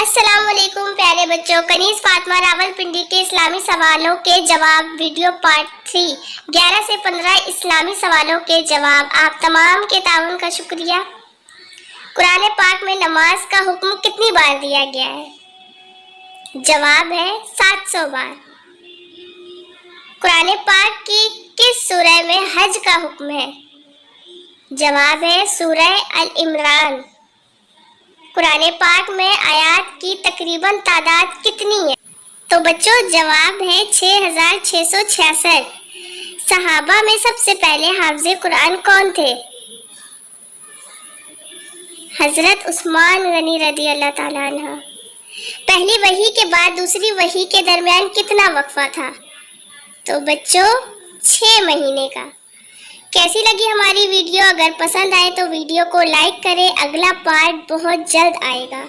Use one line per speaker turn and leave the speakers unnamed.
السلام علیکم پیارے بچوں، کنیز فاطمہ راولپنڈی کے اسلامی سوالوں کے جواب ویڈیو پارٹ 3 11 سے 15 اسلامی سوالوں کے جواب۔ آپ تمام کے تعاون کا شکریہ۔ قرآن پاک میں نماز کا حکم کتنی بار دیا گیا ہے؟ جواب ہے 700 بار۔ قرآن پاک کی کس سورہ میں حج کا حکم ہے؟ جواب ہے سورہ ال-عمران۔ قرآن پاک میں آیات کی تقریباً تعداد کتنی ہے؟ تو بچوں جواب ہے 6666۔ صحابہ میں سب سے پہلے حافظ قرآن کون تھے؟ حضرت عثمان غنی رضی اللہ تعالیٰ عنہ۔ پہلی وحی کے بعد دوسری وحی کے درمیان کتنا وقفہ تھا؟ تو بچوں 6 مہینے کا۔ کیسی لگی ہماری ویڈیو؟ اگر پسند آئے تو ویڈیو کو لائک کریں، اگلا پارٹ بہت جلد آئے گا۔